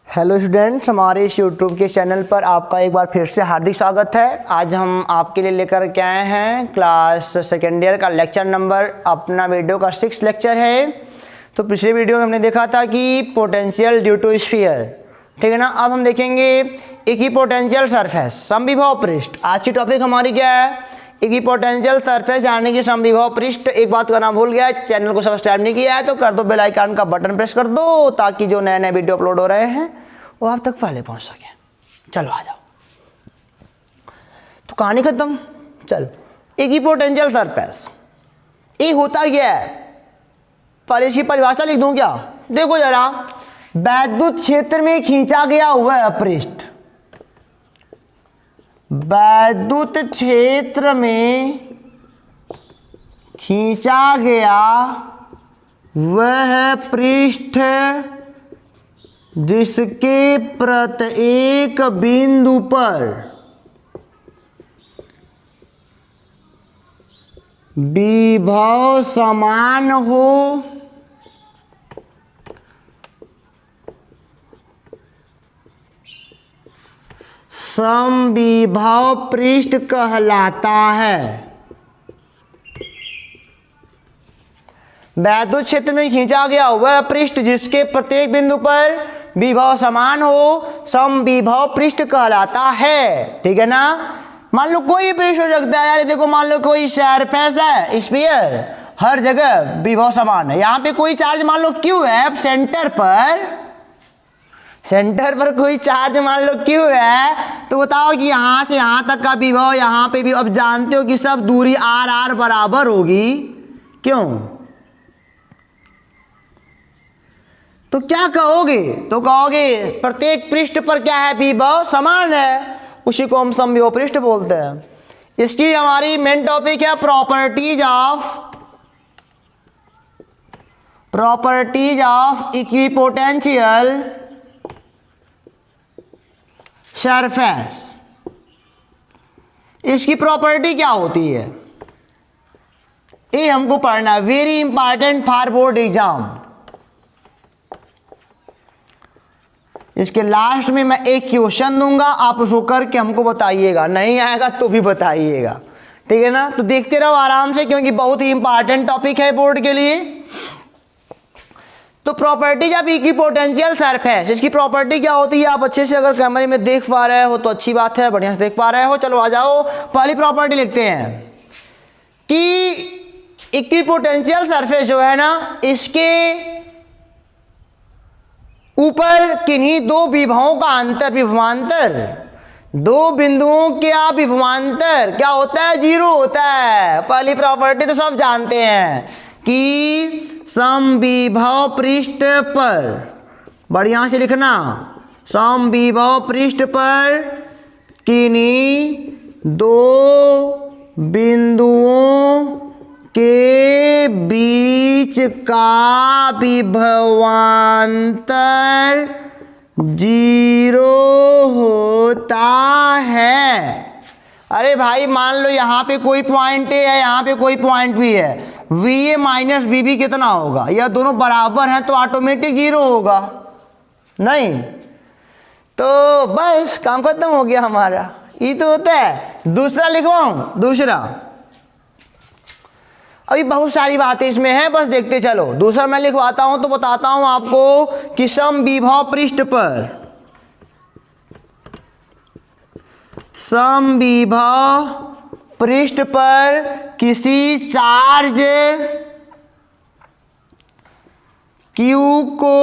Hello students, हमारे इस YouTube के चैनल पर आपका एक बार फिर से हार्दिक स्वागत है। आज हम आपके लिए लेकर के आए हैं क्लास सेकेंड ईयर का लेक्चर नंबर, अपना वीडियो का 6 लेक्चर है। तो पिछले वीडियो में हमने देखा था कि पोटेंशियल ड्यू टू स्फीयर, ठीक है ना। अब हम देखेंगे इक्विपोटेंशियल सरफेस, समविभव पृष्ठ। आज की टॉपिक हमारी क्या है? इक्विपोटेंशियल सरफेस यानी कि समविभव पृष्ठ। एक बात करना भूल गया, चैनल को सब्सक्राइब नहीं किया है तो कर दो, बेल आइकन का बटन प्रेस कर दो ताकि जो नए नए वीडियो अपलोड हो रहे हैं वो आप तक पहले पहुंच सके। चलो आ जाओ, तो कहानी खत्म। चल, इक्विपोटेंशियल सरफेस ये होता क्या है? पहले इसकी परिभाषा लिख दूं क्या? देखो जरा, वैद्युत क्षेत्र में खींचा गया हुआ है पृष्ठ, वैद्युत क्षेत्र में खींचा गया वह पृष्ठ जिसके प्रत्येक बिंदु पर विभव समान हो, समविभव पृष्ठ कहलाता है। वैद्युत क्षेत्र में खींचा गया वह पृष्ठ जिसके प्रत्येक बिंदु पर विभव समान हो, समविभव पृष्ठ कहलाता है। ठीक है ना। मान लो कोई पृष्ठ हो सकता है यार, देखो मान लो कोई सरफेस है, स्फीयर, हर जगह विभव समान है। यहाँ पे कोई चार्ज मान लो क्यू है, सेंटर पर कोई चार्ज मान लो क्यू है, तो बताओ कि यहाँ से यहाँ तक का विभव यहाँ पे भी, अब जानते हो कि सब दूरी आर आर बराबर होगी। क्यों? तो क्या कहोगे? तो कहोगे प्रत्येक पृष्ठ पर क्या है? विभव समान है, उसी को हम समविभव पृष्ठ बोलते हैं। इसकी हमारी मेन टॉपिक है प्रॉपर्टीज ऑफ इक्विपोटेंशियल सरफेस। इसकी प्रॉपर्टी क्या होती है ये हमको पढ़ना है, very important for board exam. इसके लास्ट में मैं एक क्वेश्चन दूंगा, आप उसको करके हमको बताइएगा, नहीं आएगा तो भी बताइएगा, ठीक है ना। तो देखते रहो आराम से, क्योंकि बहुत ही इंपॉर्टेंट टॉपिक है बोर्ड के लिए। तो प्रॉपर्टीज ऑफ इक्विपोटेंशियल सरफेस, इसकी प्रॉपर्टी क्या होती है? आप अच्छे से अगर कैमरे में देख पा रहे हो तो अच्छी बात है, बढ़िया से देख पा रहे हो। चलो आ जाओ, पहली प्रॉपर्टी लिखते हैं कि इक्विपोटेंशियल सरफेस जो है ना, इसके ऊपर किन्हीं दो विभवों का अंतर, विभवांतर, दो बिंदुओं का विभवांतर क्या होता है? 0 होता है। पहली प्रॉपर्टी तो सब जानते हैं कि समविभव पृष्ठ पर, बढ़िया से लिखना, समविभव पृष्ठ पर किन्हीं दो बिंदुओं के बीच का विभवांतर 0 होता है। अरे भाई मान लो यहाँ पे कोई पॉइंट ए है, यहाँ पे कोई पॉइंट बी है, V A minus V B कितना होगा? यह दोनों बराबर हैं तो ऑटोमेटिक 0 होगा, नहीं तो बस काम खत्म हो गया हमारा। ये तो होता है। दूसरा लिखवाऊं? दूसरा, अभी बहुत सारी बातें इसमें हैं, बस देखते चलो। दूसरा मैं लिखवाता हूं तो बताता हूं आपको कि समविभव पृष्ठ पर, समविभव पृष्ठ पर किसी चार्ज Q को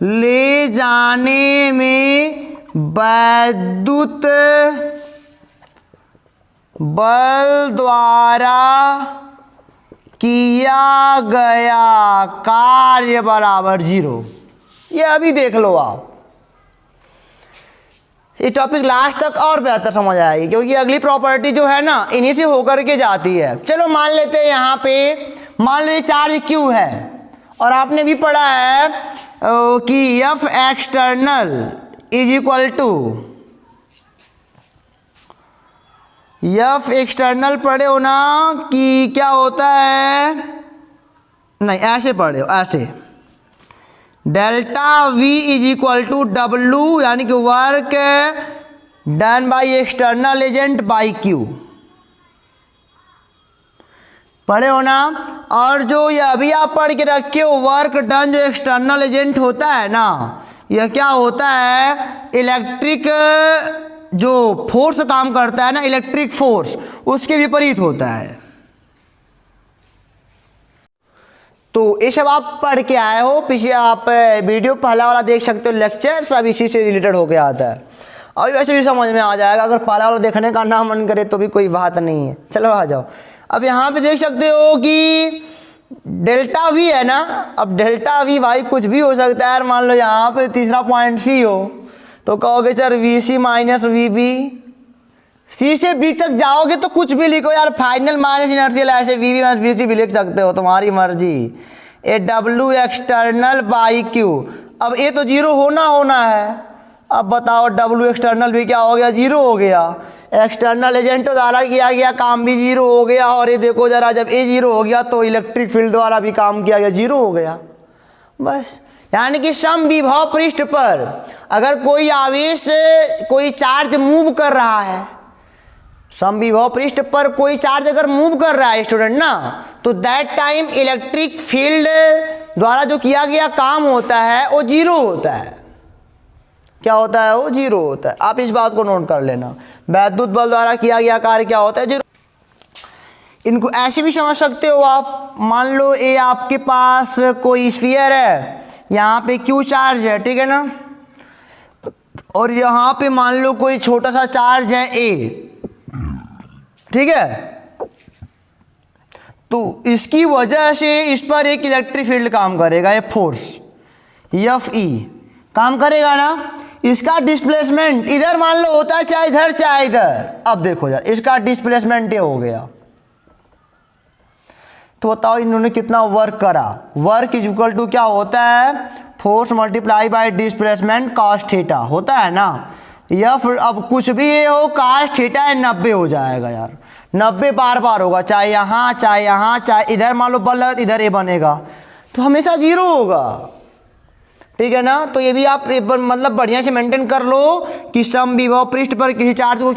ले जाने में वैद्युत बल द्वारा किया गया कार्य बराबर 0। ये अभी देख लो आप, ये टॉपिक लास्ट तक और बेहतर समझ आएगी, क्योंकि अगली प्रॉपर्टी जो है ना इन्हीं से होकर के जाती है। चलो मान लेते हैं यहाँ पे, मान लो ये चार्ज क्यू है और आपने भी पढ़ा है कि F external is equal to, F external पढ़े हो ना कि क्या होता है? नहीं, ऐसे पढ़े हो, ऐसे delta V is equal to W यानी कि work done by external agent by Q. पढ़े हो ना। और जो ये अभी आप पढ़ के रखे हो वर्क डन जो एक्सटर्नल एजेंट होता है ना, यह क्या होता है, इलेक्ट्रिक जो फोर्स काम करता है ना, इलेक्ट्रिक फोर्स, उसके विपरीत होता है। तो ये सब आप पढ़ के आए हो, पीछे आप वीडियो पहला वाला देख सकते हो, लेक्चर सब इसी से रिलेटेड होके आता है। अभी वैसे भी समझ में आ जाएगा, अगर पहला वाला देखने का ना मन करे तो भी कोई बात नहीं है। चलो आ जाओ। अब यहाँ पे देख सकते हो कि डेल्टा वी है ना, अब डेल्टा वी भाई कुछ भी हो सकता है यार। मान लो यहाँ पे तीसरा पॉइंट सी हो तो कहोगे sir V C minus V B, C से बी तक जाओगे तो कुछ भी लिखो यार, फाइनल माइनस इनर्शियल, ऐसे V B minus V C भी लिख सकते हो, तुम्हारी मर्जी। A W external by Q, अब ए तो जीरो होना है। अब बताओ डब्ल्यू एक्सटर्नल भी क्या हो गया, जीरो हो गया। एक्सटर्नल एजेंट द्वारा किया गया काम भी जीरो हो गया। और ये देखो जरा, जब ए जीरो हो गया तो इलेक्ट्रिक फील्ड द्वारा भी काम किया गया, जीरो हो गया। बस यानी कि समविभव पृष्ठ पर अगर कोई आवेश, कोई चार्ज मूव कर रहा है, समविभव पृष्ठ पर कोई चार्ज अगर मूव कर रहा है स्टूडेंट ना, तो दैट टाइम इलेक्ट्रिक फील्ड द्वारा जो किया गया काम होता है वो जीरो होता है। क्या होता है, वो जीरो होता है। आप इस बात को नोट कर लेना, वैद्युत बल द्वारा किया गया कार्य क्या होता है, जीरो। इनको ऐसे भी समझ सकते हो आप। मान लो ये आपके पास कोई स्फीयर है, यहाँ पे क्यू चार्ज है, ठीक है ना, और यहाँ पे मान लो कोई छोटा सा चार्ज है ए, ठीक है। तो इसकी वजह से इस पर एक इलेक्ट्रिक फील्ड काम करेगा, ये फोर्स एफ ई काम करेगा ना। इसका डिस्प्लेसमेंट इधर मान लो होता है, चाहे इधर चाहे इधर। अब देखो यार, इसका डिस्प्लेसमेंट ये हो गया, तो बताओ इन्होंने कितना वर्क करा। वर्क इज इक्वल टू क्या होता है, force multiply by displacement cos theta होता है ना। या फिर अब कुछ भी ये हो, कॉस थीटा 90 हो जाएगा यार, 90 बार बार होगा, चाहे यहाँ चाहे यहाँ चाहे इधर। मान लो बल है इधर ए बनेगा, तो हमेशा जीरो होगा, ठीक है ना। तो ये भी आप मतलब बढ़िया से मेंटेन कर लो कि समविभव पृष्ठ पर किसी चार्ज को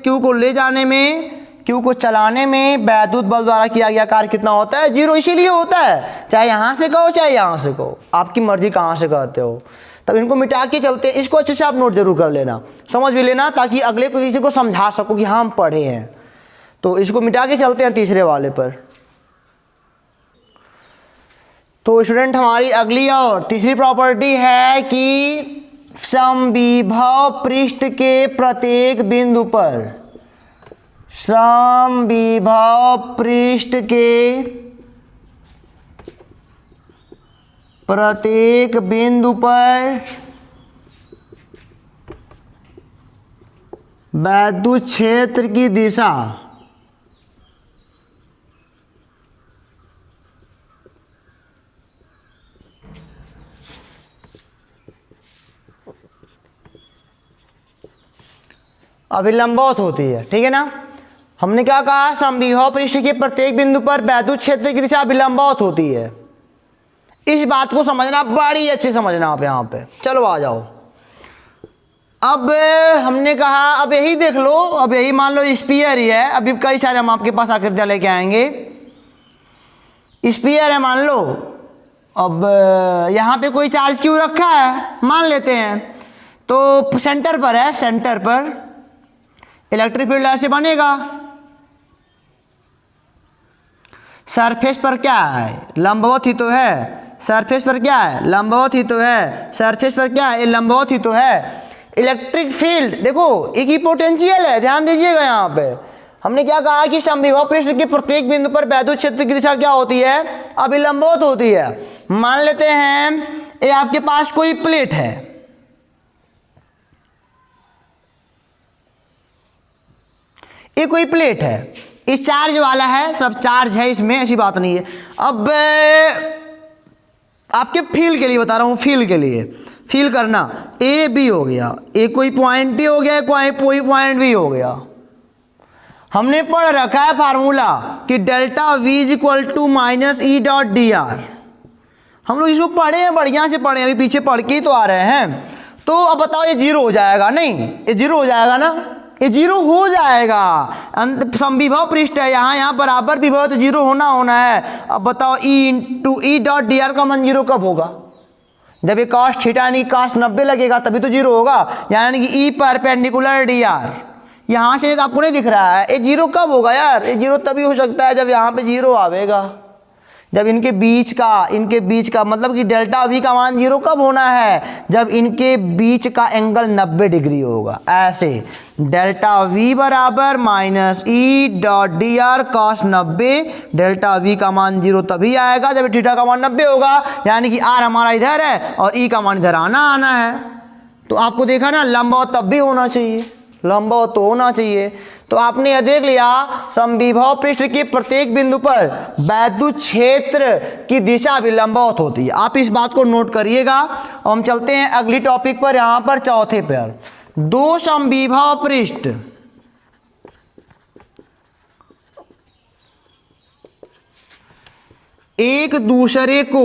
क्यू को ले जाने में, क्यू को चलाने में वैद्युत बल द्वारा किया गया कार्य कितना होता है, जीरो। इसीलिए होता है, चाहे यहाँ से कहो चाहे यहाँ से कहो, आपकी मर्जी कहाँ से कहते हो। तब इनको मिटा के चलते, इसको अच्छे से आप नोट जरूर कर लेना, समझ भी लेना, ताकि अगले को किसी को समझा सको कि हाँ हम पढ़े हैं। तो इसको मिटा के चलते हैं तीसरे वाले पर। तो स्टूडेंट हमारी अगली और तीसरी प्रॉपर्टी है कि समविभव पृष्ठ के प्रत्येक बिंदु पर, समविभव पृष्ठ के प्रत्येक बिंदु पर वैद्युत क्षेत्र की दिशा अभिलंबवत होती है, ठीक है ना। हमने क्या कहा, समविभव पृष्ठ के प्रत्येक बिंदु पर वैद्युत क्षेत्र की दिशा अभिलंबवत होती है। इस बात को समझना, बड़ी अच्छी समझना आप यहाँ पे। चलो आ जाओ। अब हमने कहा, अब यही देख लो, अब यही मान लो स्फीयर ही है। अभी कई सारे हम आपके पास आकृतियाँ लेके आएंगे। स्फीयर है मान लो, अब यहाँ पे कोई चार्ज क्यों रखा है मान लेते हैं, तो सेंटर पर है, सेंटर पर इलेक्ट्रिक फील्ड ऐसे बनेगा। सरफेस पर क्या है, लंबवत ही तो है। सरफेस पर क्या है, लंबवत ही तो है। सरफेस पर क्या है, लंबवत ही तो है। इलेक्ट्रिक फील्ड देखो, एक ही पोटेंशियल है, ध्यान दीजिएगा। यहाँ पे हमने क्या कहा कि समविभव पृष्ठ के प्रत्येक बिंदु पर वैद्युत क्षेत्र की दिशा क्या होती है, अभिलंबवत होती है। मान लेते हैं ये आपके पास कोई प्लेट है, ये कोई प्लेट है, इस चार्ज वाला है, सब चार्ज है इसमें, ऐसी बात नहीं है। अब आपके फील के लिए बता रहा हूँ, फील के लिए फील करना। ए बी हो गया, ए कोई पॉइंट भी हो गया, कोई पॉइंट भी हो गया। हमने पढ़ रखा है फार्मूला कि delta V is equal to minus E dot D R. हम लोग इसको पढ़े हैं, बढ़िया से पढ़े, अभी पीछे पढ़ के ही तो आ रहे हैं। तो अब बताओ ये जीरो हो जाएगा? नहीं, ये जीरो हो जाएगा ना, ये जीरो हो जाएगा। समविभव पृष्ठ है, यहाँ बराबर विभव तो जीरो होना है। अब बताओ E into E dot D are का मान जीरो कब होगा? जब ये cos थीटा यानी cos 90 लगेगा तभी तो जीरो होगा, यानी कि ई परपेंडिकुलर डी आर। यहाँ से तो आपको नहीं दिख रहा है, ये जीरो कब होगा यार? ये जीरो तभी हो सकता है जब यहाँ पे जीरो आवेगा, जब इनके बीच का मतलब कि डेल्टा वी का मान जीरो कब होना है? जब इनके बीच का एंगल 90 डिग्री होगा। ऐसे डेल्टा वी बराबर minus E dot D are cos 90, delta we का मान जीरो तभी आएगा जब थीटा का मान 90 होगा, यानी कि आर हमारा इधर है और ई का मान इधर आना है। तो आपको देखा ना, लंबवत तब भी होना चाहिए, लंबवत तो होना चाहिए। तो आपने यह देख लिया समविभव पृष्ठ के प्रत्येक बिंदु पर वैद्युत क्षेत्र की दिशा भी लंबवत होती है। आप इस बात को नोट करिएगा। और हम चलते हैं अगली टॉपिक पर, यहाँ पर चौथे पर। दो समविभव पृष्ठ एक दूसरे को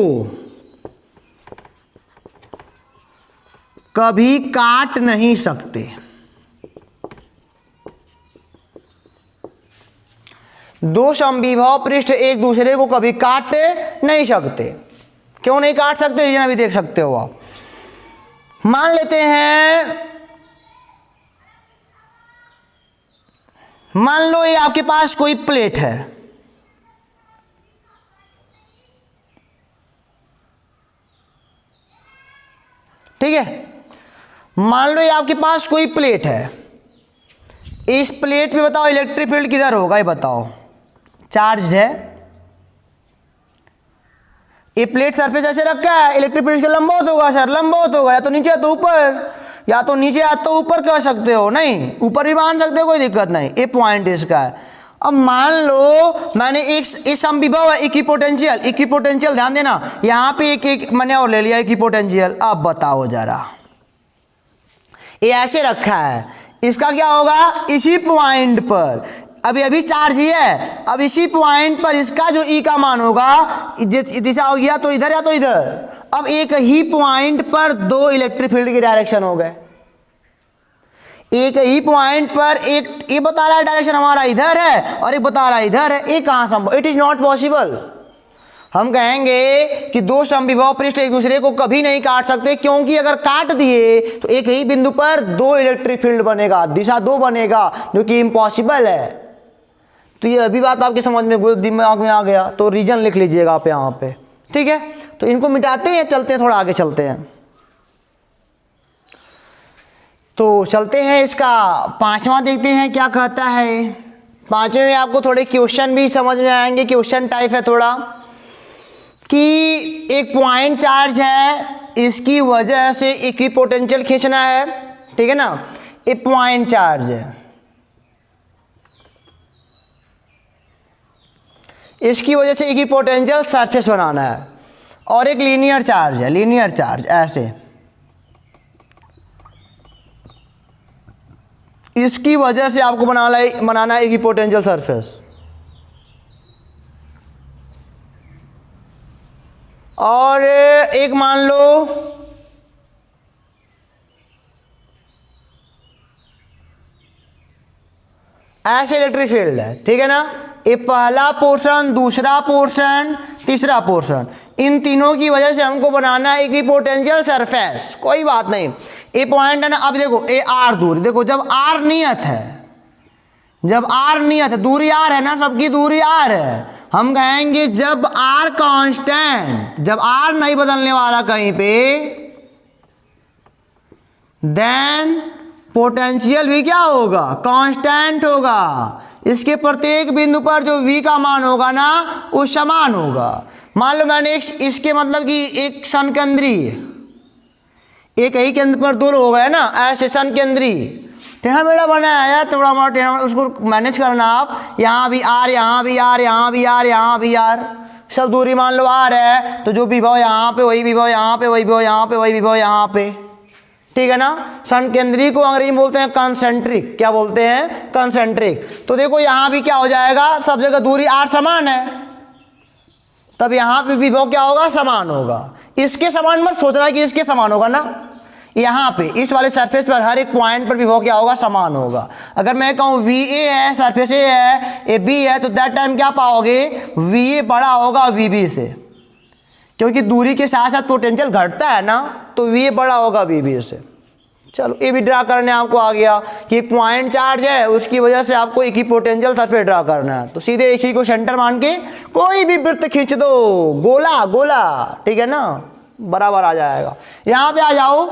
कभी काट नहीं सकते। दो समविभव पृष्ठ एक दूसरे को कभी काट नहीं सकते। क्यों नहीं काट सकते? रीजन अभी देख सकते हो आप। मान लेते हैं, मान लो ये आपके पास कोई प्लेट है, ठीक है। मान लो ये आपके पास कोई प्लेट है, इस प्लेट पे बताओ इलेक्ट्रिक फील्ड किधर होगा? ये बताओ, चार्ज है, ये प्लेट सरफेस ऐसे रखा है, इलेक्ट्रिक फील्ड के लंबवत होगा सर, लंबवत होगा, या तो नीचे या तो ऊपर, या तो नीचे या तो ऊपर कह सकते हो, नहीं ऊपर भी मान सकते हो, कोई दिक्कत नहीं। ये पॉइंट इसका है। अब मान लो मैंने एक समविभव है, इक्विपोटेंशियल ध्यान देना, यहाँ पे एक मैंने और ले लिया इक्विपोटेंशियल। अब बताओ जरा, ये ऐसे रखा है, इसका क्या होगा? इसी पॉइंट पर अभी चार्ज ही है, अब इसी पॉइंट पर इसका जो ई का मान होगा, दिशा हो गया तो इधर या तो इधर। अब एक ही पॉइंट पर दो इलेक्ट्रिक फील्ड की डायरेक्शन हो गए, एक ही पॉइंट पर एक ये बता रहा है डायरेक्शन हमारा इधर है और एक बता रहा है इधर है। ये कहाँ संभव? It is not possible. हम कहेंगे कि दो समविभव पृष्ठ एक दूसरे को कभी नहीं काट सकते, क्योंकि अगर काट दिए तो एक ही बिंदु पर दो इलेक्ट्रिक फील्ड बनेगा, दिशा दो बनेगा, जो कि इम्पॉसिबल है। तो ये अभी बात आपके समझ में, दिमाग में आ गया, तो रीजन लिख लीजिएगा आप यहाँ पे, ठीक है। तो इनको मिटाते हैं, चलते हैं, थोड़ा आगे चलते हैं। तो चलते हैं, इसका पांचवा देखते हैं क्या कहता है। पांचवें में आपको थोड़े क्वेश्चन भी समझ में आएंगे, क्वेश्चन टाइप है थोड़ा, कि एक पॉइंट चार्ज है, इसकी वजह से इक्विपोटेंशियल खींचना है, ठीक है ना। एक पॉइंट चार्ज है, इसकी वजह से इक्विपोटेंशियल सरफेस बनाना है, और एक लीनियर चार्ज है, लीनियर चार्ज ऐसे, इसकी वजह से आपको बनाना है इक्विपोटेंशियल सरफेस। और एक मान लो ऐसे इलेक्ट्रिक फील्ड है, ठीक है ना। ये पहला पोर्शन, दूसरा पोर्शन, तीसरा पोर्शन, इन तीनों की वजह से हमको बनाना है इक्विपोटेंशियल सरफेस। कोई बात नहीं, ये पॉइंट है ना। अब देखो ये आर दूरी, देखो जब आर नियत है, जब आर नियत है, दूरी आर है ना, सबकी दूरी आर है, हम कहेंगे जब आर कांस्टेंट, जब आर नहीं बदलने वाला कहीं पे, देन पोटेंशियल भी क्या होगा? कांस्टेंट होगा। इसके प्रत्येक बिंदु पर जो v का मान होगा ना, वो समान होगा। मान लो मैंने इसके मतलब कि एक संकेंद्रीय, एक ही केंद्र पर दो हो गए ना, ऐसे संकेंद्रीय टेढ़ा मेढ़ा बनाया है यार, थोड़ा मोड़ा टेढ़ा, उसको मैनेज करना आप। यहाँ भी आर, यहाँ भी आर, यहाँ भी आर, यहाँ भी आर, सब दूरी मान लो आर है, तो जो विभव यहाँ पे वही विभव यहाँ पे, वही विभव यहाँ पे, वही विभव यहाँ पे, ठीक है ना। संकेंद्रीय को अंग्रेजी में बोलते हैं कंसेंट्रिक। क्या बोलते हैं? कंसेंट्रिक। तो देखो यहाँ भी क्या हो जाएगा, सब जगह दूरी आर समान है, तब यहाँ पे विभव क्या होगा, समान होगा। इसके समान मत सोचना कि इसके समान होगा ना, यहाँ पे इस वाले सरफेस पर हर एक पॉइंट पर विभव क्या होगा, समान होगा। अगर मैं कहूँ वी ए है, सरफेस ए है, ए बी है, तो दैट टाइम क्या पाओगे, वी ए बड़ा होगा वी बी से, क्योंकि दूरी के साथ साथ पोटेंशियल घटता है ना, तो वी ए बड़ा होगा वी बी से। चलो ये भी ड्रा करने आपको आ गया कि एक पॉइंट चार्ज है, उसकी वजह से आपको इक्विपोटेंशियल सरफेस ड्रा करना है। तो सीधे इसी को सेंटर मान के कोई भी वृत्त खींच दो, गोला गोला, ठीक है ना, बराबर आ जाएगा। यहाँ पे आ जाओ,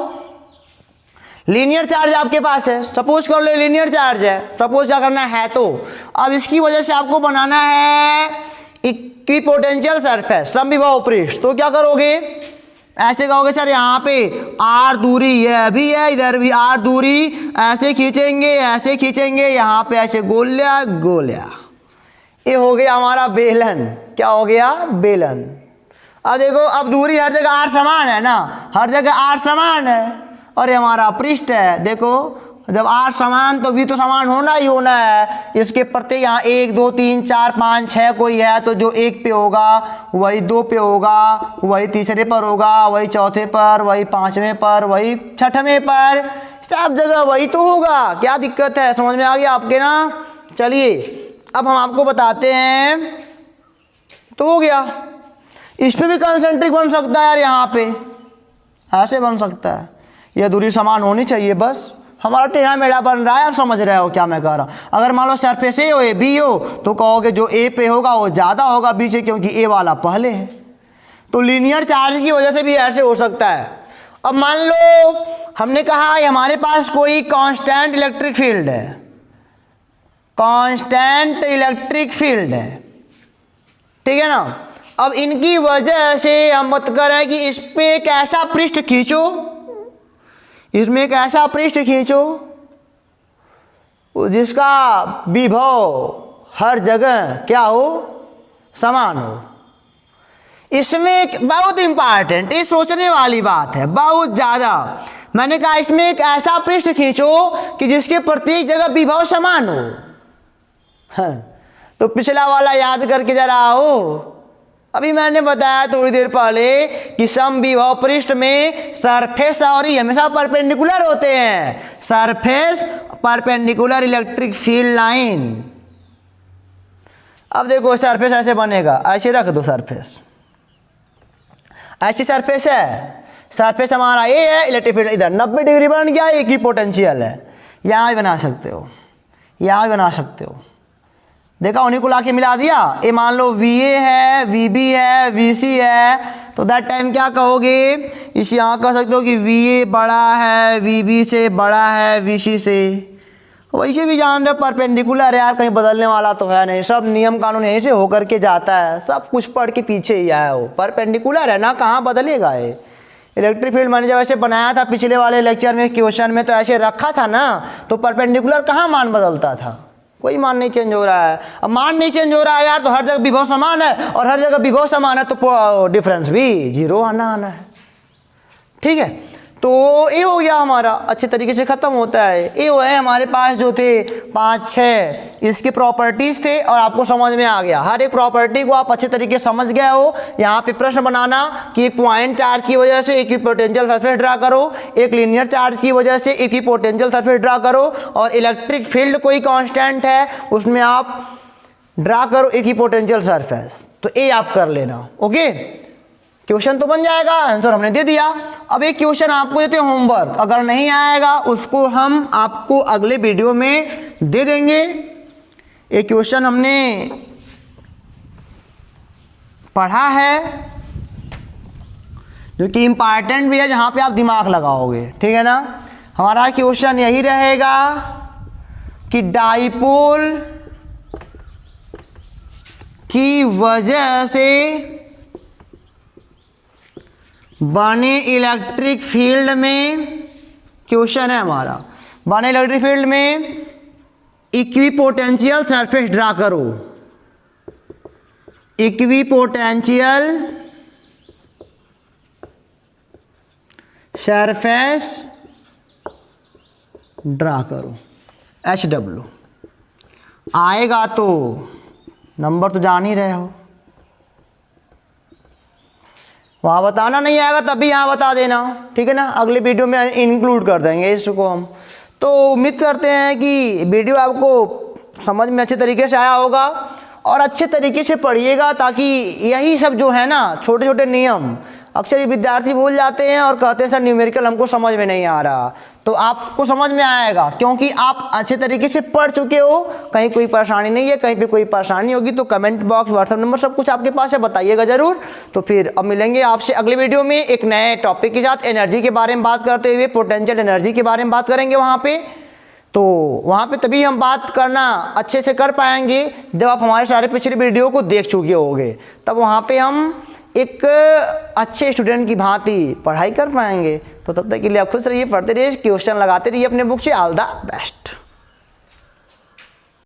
लीनियर चार्ज आपके पास है, सपोज कर लो लीनियर चार्ज है, सपोज क्या करना है, तो अब इसकी वजह से आपको बनाना है इक्विपोटेंशियल सरफेस, समविभव पृष्ठ। तो क्या करोगे, ऐसे कहोगे सर यहाँ पे आर दूरी ये भी है, इधर भी आर दूरी, ऐसे खींचेंगे ऐसे खींचेंगे, यहाँ पे ऐसे गोलिया गोलिया, ये हो गया हमारा बेलन। क्या हो गया, बेलन। अब देखो, अब दूरी हर जगह आर समान है ना, हर जगह आर समान है, और ये हमारा पृष्ठ है। देखो जब आर समान तो भी तो समान होना ही होना है। इसके प्रत्येक यहाँ 1 2 3 4 5 6 कोई है, तो जो 1 पे होगा वही 2 पे होगा, वही तीसरे पर होगा, वही चौथे पर, वही 5वें पर, वही 6वें पर, सब जगह वही तो होगा। क्या दिक्कत है, समझ में आ गया आपके ना। चलिए अब हम आपको बताते हैं, तो हो गया। इस पे भी कंसेंट्रिक बन सकता है यार, यहाँ पे ऐसे बन सकता है। यह दूरी समान होनी चाहिए, बस हमारा टेढ़ा मेढ़ा बन रहा है, आप समझ रहे हो क्या मैं कह रहा हूँ। अगर मान लो सरफेस ए हो, ए बी हो, तो कहोगे जो ए पे होगा वो ज़्यादा होगा बी से, क्योंकि ए वाला पहले है। तो लीनियर चार्ज की वजह से भी ऐसे हो सकता है। अब मान लो हमने कहा हमारे पास कोई कांस्टेंट इलेक्ट्रिक फील्ड है, कांस्टेंट इलेक्ट्रिक फील्ड है, ठीक है ना। अब इनकी वजह से हम मत करें कि इस पे एक ऐसा पृष्ठ खींचो, इसमें एक ऐसा पृष्ठ खींचो जिसका विभव हर जगह क्या हो, समान हो। इसमें एक बहुत इंपॉर्टेंट, ये सोचने वाली बात है बहुत ज़्यादा। मैंने कहा इसमें एक ऐसा पृष्ठ खींचो कि जिसके प्रत्येक जगह विभव समान हो। हाँ, तो पिछला वाला याद करके जरा आओ। अभी मैंने बताया थोड़ी देर पहले कि समविभव पृष्ठ में सरफेस और ही हमेशा परपेंडिकुलर होते हैं, surface perpendicular electric field line. अब देखो सरफेस ऐसे बनेगा, ऐसे रख दो सरफेस, ऐसी सरफेस है, सरफेस हमारा ए है, इलेक्ट्रिक फील्ड इधर 90 डिग्री बन गया, एक ही पोटेंशियल है। यहाँ भी बना सकते हो, यहाँ भी बना सकते हो। देखा, उन्हीं को लाके मिला दिया। ये मान लो वी ए है, वी बी है, वी सी है, तो दैट टाइम क्या कहोगे, इस यहाँ कह सकते हो कि वी ए बड़ा है वी बी से, बड़ा है वी सी से। वैसे भी जान रहे परपेंडिकुलर है यार, कहीं बदलने वाला तो है नहीं, सब नियम कानून यहीं से होकर के जाता है, सब कुछ पढ़ के पीछे ही आया हो, परपेंडिकुलर है ना, कहाँ बदलेगा ये। इलेक्ट्रिक फील्ड मैंने जब ऐसे बनाया था पिछले वाले लेक्चर में, क्वेश्चन में तो ऐसे रखा था ना, तो परपेंडिकुलर कहाँ मान बदलता था, कोई मान नहीं चेंज हो रहा है। अब मान नहीं चेंज हो रहा है यार, तो हर जगह विभव समान है, और हर जगह विभव समान है तो डिफरेंस भी 0 आना है, ठीक है। तो ये हो गया हमारा, अच्छे तरीके से ख़त्म होता है। ये वो है हमारे पास जो थे 5-6 इसके प्रॉपर्टीज़ थे, और आपको समझ में आ गया। हर एक प्रॉपर्टी को आप अच्छे तरीके से समझ गए हो। यहाँ पे प्रश्न बनाना कि एक पॉइंट चार्ज की वजह से इक्विपोटेंशियल सरफेस ड्रा करो, एक लीनियर चार्ज की वजह से इक्विपोटेंशियल सरफेस ड्रा करो, और इलेक्ट्रिक फील्ड कोई कांस्टेंट है उसमें आप ड्रा करो इक्विपोटेंशियल सरफेस। तो ये आप कर लेना, ओके। क्वेश्चन तो बन जाएगा, आंसर हमने दे दिया। अब एक क्वेश्चन आपको देते हैं होमवर्क, अगर नहीं आएगा उसको हम आपको अगले वीडियो में दे देंगे। एक क्वेश्चन हमने पढ़ा है जो कि इम्पॉर्टेंट भी है, जहां पे आप दिमाग लगाओगे, ठीक है ना। हमारा क्वेश्चन यही रहेगा कि डाइपोल की वजह से बने इलेक्ट्रिक फील्ड में, क्वेश्चन है हमारा, बने इलेक्ट्रिक फील्ड में इक्विपोटेंशियल सरफेस ड्रा करो, इक्विपोटेंशियल सरफेस ड्रा करो, HW। आएगा तो नंबर तो जान ही रहे हो। वहाँ बताना नहीं आएगा तब भी यहाँ बता देना, ठीक है ना। अगले वीडियो में इंक्लूड कर देंगे इसको हम। तो उम्मीद करते हैं कि वीडियो आपको समझ में अच्छे तरीके से आया होगा और अच्छे तरीके से पढ़िएगा, ताकि यही सब जो है ना छोटे छोटे नियम अक्सर ये विद्यार्थी भूल जाते हैं और कहते हैं सर न्यूमेरिकल हमको समझ में नहीं आ रहा। तो आपको समझ में आएगा क्योंकि आप अच्छे तरीके से पढ़ चुके हो। कहीं कोई परेशानी नहीं है, कहीं पे कोई परेशानी होगी तो कमेंट बॉक्स, व्हाट्सएप नंबर सब कुछ आपके पास है, बताइएगा ज़रूर। तो फिर अब मिलेंगे आपसे अगले वीडियो में एक नए टॉपिक के साथ, एनर्जी के बारे में बात करते हुए, पोटेंशियल एनर्जी के बारे में बात करेंगे वहाँ पे। तो वहाँ पे तभी हम बात करना अच्छे से कर पाएंगे जब आप हमारे सारे पिछले वीडियो को देख चुके होंगे, तब वहाँ पे हम एक अच्छे स्टूडेंट की भांति पढ़ाई कर पाएंगे। तो तब तक के लिए आप खुश रहिए, पढ़ते रहिए, क्वेश्चन लगाते रहिए अपने बुक से। All the best.